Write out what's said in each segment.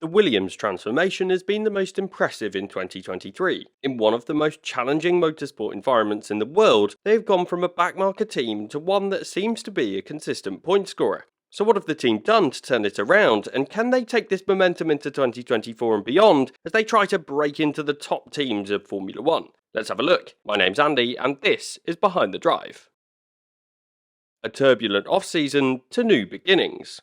The Williams transformation has been the most impressive in 2023. In one of the most challenging motorsport environments in the world, they have gone from a backmarker team to one that seems to be a consistent point scorer. So what have the team done to turn it around, and can they take this momentum into 2024 and beyond as they try to break into the top teams of Formula 1? Let's have a look. My name's Andy, and this is Behind the Drive. A turbulent off-season to new beginnings.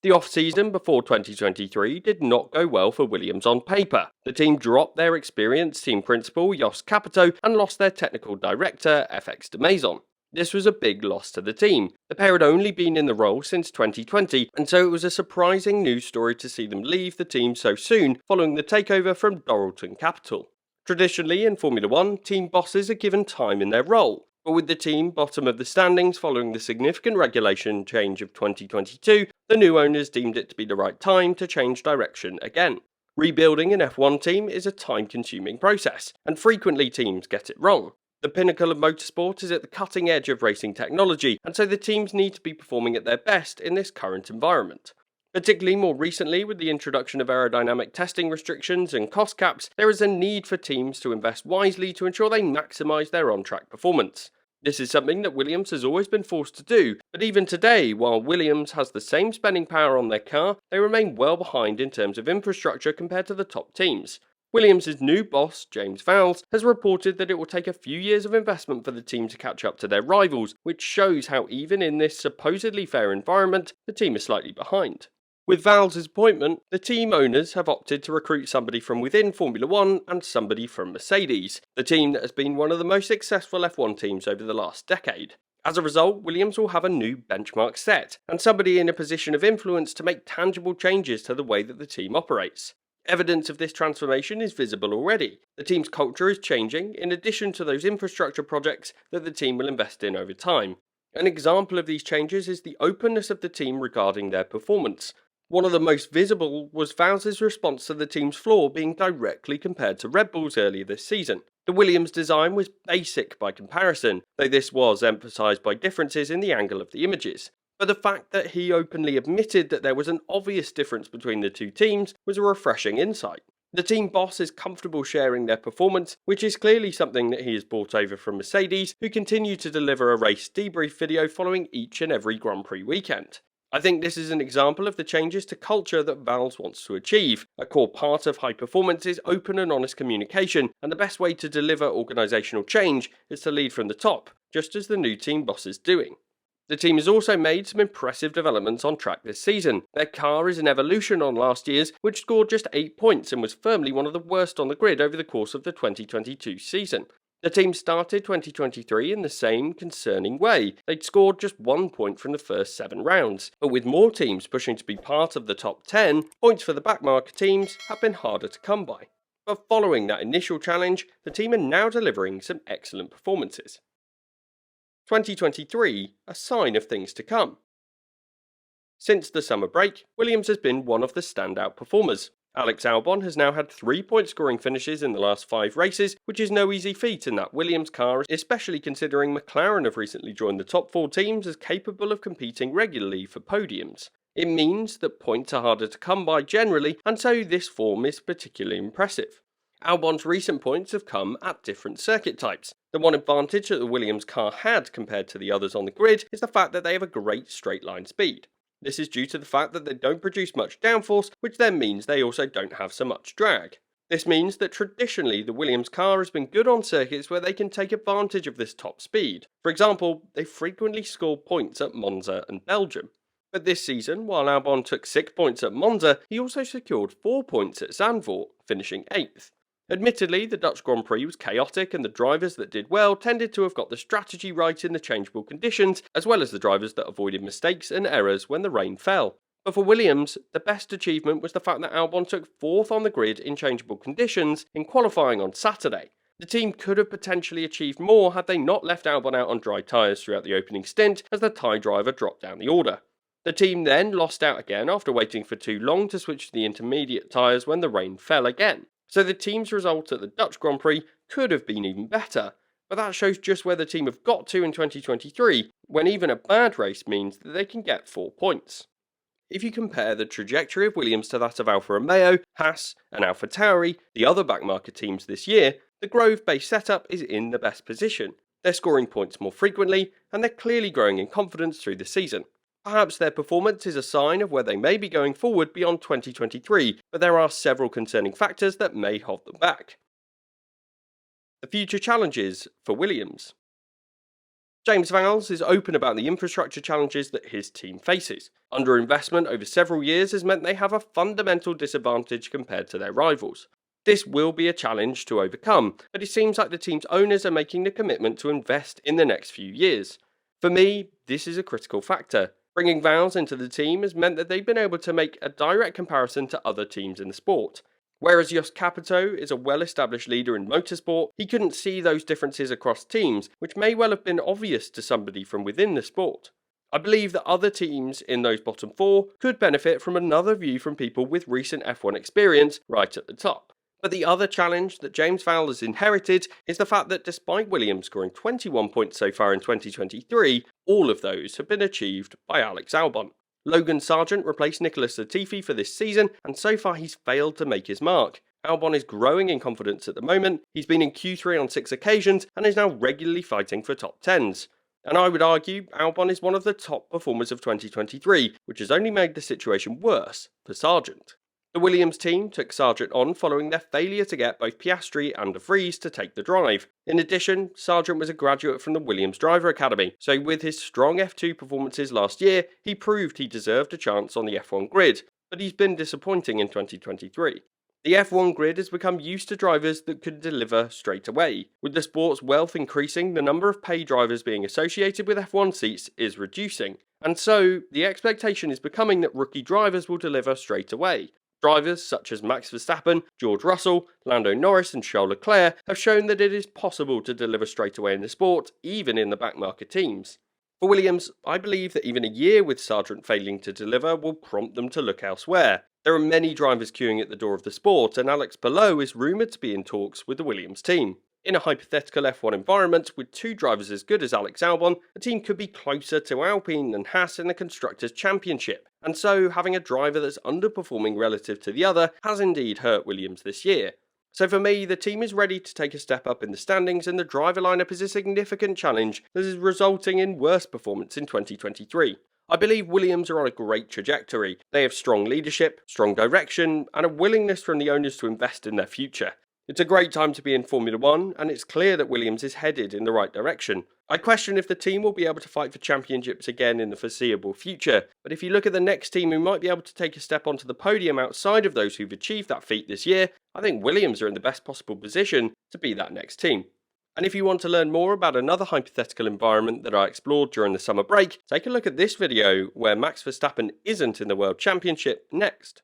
The off-season before 2023 did not go well for Williams on paper. The team dropped their experienced team principal Jos Capito and lost their technical director FX de Maison. This was a big loss to the team. The pair had only been in the role since 2020, and so it was a surprising news story to see them leave the team so soon following the takeover from Dorilton Capital. Traditionally in Formula 1, team bosses are given time in their role. But with the team bottom of the standings following the significant regulation change of 2022, the new owners deemed it to be the right time to change direction again. Rebuilding an F1 team is a time-consuming process, and frequently teams get it wrong. The pinnacle of motorsport is at the cutting edge of racing technology, and so the teams need to be performing at their best in this current environment. Particularly more recently, with the introduction of aerodynamic testing restrictions and cost caps, there is a need for teams to invest wisely to ensure they maximise their on-track performance. This is something that Williams has always been forced to do, but even today, while Williams has the same spending power on their car, they remain well behind in terms of infrastructure compared to the top teams. Williams' new boss, James Vowles, has reported that it will take a few years of investment for the team to catch up to their rivals, which shows how even in this supposedly fair environment, the team is slightly behind. With Vowles' appointment, the team owners have opted to recruit somebody from within Formula 1 and somebody from Mercedes, the team that has been one of the most successful F1 teams over the last decade. As a result, Williams will have a new benchmark set, and somebody in a position of influence to make tangible changes to the way that the team operates. Evidence of this transformation is visible already. The team's culture is changing, in addition to those infrastructure projects that the team will invest in over time. An example of these changes is the openness of the team regarding their performance. One of the most visible was Vowles' response to the team's flaw being directly compared to Red Bull's earlier this season. The Williams design was basic by comparison, though this was emphasised by differences in the angle of the images. But the fact that he openly admitted that there was an obvious difference between the two teams was a refreshing insight. The team boss is comfortable sharing their performance, which is clearly something that he has brought over from Mercedes, who continue to deliver a race debrief video following each and every Grand Prix weekend. I think this is an example of the changes to culture that Vowles wants to achieve. A core part of high performance is open and honest communication, and the best way to deliver organisational change is to lead from the top, just as the new team boss is doing. The team has also made some impressive developments on track this season. Their car is an evolution on last year's, which scored just 8 points and was firmly one of the worst on the grid over the course of the 2022 season. The team started 2023 in the same concerning way. They'd scored just 1 point from the first 7 rounds, but with more teams pushing to be part of the top 10, points for the backmarker teams have been harder to come by. But following that initial challenge, the team are now delivering some excellent performances. 2023, a sign of things to come. Since the summer break, Williams has been one of the standout performers. Alex Albon has now had 3 point scoring finishes in the last 5 races, which is no easy feat in that Williams car, especially considering McLaren have recently joined the top 4 teams as capable of competing regularly for podiums. It means that points are harder to come by generally, and so this form is particularly impressive. Albon's recent points have come at different circuit types. The one advantage that the Williams car had compared to the others on the grid is the fact that they have a great straight line speed. This is due to the fact that they don't produce much downforce, which then means they also don't have so much drag. This means that traditionally the Williams car has been good on circuits where they can take advantage of this top speed. For example, they frequently score points at Monza and Belgium. But this season, while Albon took 6 points at Monza, he also secured 4 points at Zandvoort, finishing 8th. Admittedly, the Dutch Grand Prix was chaotic and the drivers that did well tended to have got the strategy right in the changeable conditions, as well as the drivers that avoided mistakes and errors when the rain fell. But for Williams, the best achievement was the fact that Albon took 4th on the grid in changeable conditions in qualifying on Saturday. The team could have potentially achieved more had they not left Albon out on dry tyres throughout the opening stint as the Thai driver dropped down the order. The team then lost out again after waiting for too long to switch to the intermediate tyres when the rain fell again. So the team's result at the Dutch Grand Prix could have been even better, but that shows just where the team have got to in 2023, when even a bad race means that they can get 4 points. If you compare the trajectory of Williams to that of Alfa Romeo, Haas, and AlphaTauri, the other backmarket teams this year, the Grove-based setup is in the best position. They're scoring points more frequently, and they're clearly growing in confidence through the season. Perhaps their performance is a sign of where they may be going forward beyond 2023, but there are several concerning factors that may hold them back. The future challenges for Williams. James Vowles is open about the infrastructure challenges that his team faces. Underinvestment over several years has meant they have a fundamental disadvantage compared to their rivals. This will be a challenge to overcome, but it seems like the team's owners are making the commitment to invest in the next few years. For me, this is a critical factor. Bringing Vowles into the team has meant that they've been able to make a direct comparison to other teams in the sport. Whereas Jos Capito is a well-established leader in motorsport, he couldn't see those differences across teams, which may well have been obvious to somebody from within the sport. I believe that other teams in those bottom four could benefit from another view from people with recent F1 experience right at the top. But the other challenge that James Vowles has inherited is the fact that despite Williams scoring 21 points so far in 2023, all of those have been achieved by Alex Albon. Logan Sargent replaced Nicholas Latifi for this season, and so far he's failed to make his mark. Albon is growing in confidence at the moment, he's been in Q3 on 6 occasions, and is now regularly fighting for top 10s. And I would argue Albon is one of the top performers of 2023, which has only made the situation worse for Sargent. The Williams team took Sargent on following their failure to get both Piastri and De Vries to take the drive. In addition, Sargent was a graduate from the Williams Driver Academy, so with his strong F2 performances last year, he proved he deserved a chance on the F1 grid, but he's been disappointing in 2023. The F1 grid has become used to drivers that could deliver straight away. With the sport's wealth increasing, the number of pay drivers being associated with F1 seats is reducing, and so the expectation is becoming that rookie drivers will deliver straight away. Drivers such as Max Verstappen, George Russell, Lando Norris and Charles Leclerc have shown that it is possible to deliver straight away in the sport, even in the backmarket teams. For Williams, I believe that even a year with Sargent failing to deliver will prompt them to look elsewhere. There are many drivers queuing at the door of the sport, and Alex Palou is rumoured to be in talks with the Williams team. In a hypothetical F1 environment, with two drivers as good as Alex Albon, a team could be closer to Alpine than Haas in the Constructors' Championship, and so having a driver that's underperforming relative to the other has indeed hurt Williams this year. So for me, the team is ready to take a step up in the standings, and the driver lineup is a significant challenge that is resulting in worse performance in 2023. I believe Williams are on a great trajectory. They have strong leadership, strong direction, and a willingness from the owners to invest in their future. It's a great time to be in Formula 1, and it's clear that Williams is headed in the right direction. I question if the team will be able to fight for championships again in the foreseeable future, but if you look at the next team who might be able to take a step onto the podium outside of those who've achieved that feat this year, I think Williams are in the best possible position to be that next team. And if you want to learn more about another hypothetical environment that I explored during the summer break, take a look at this video where Max Verstappen isn't in the World Championship next.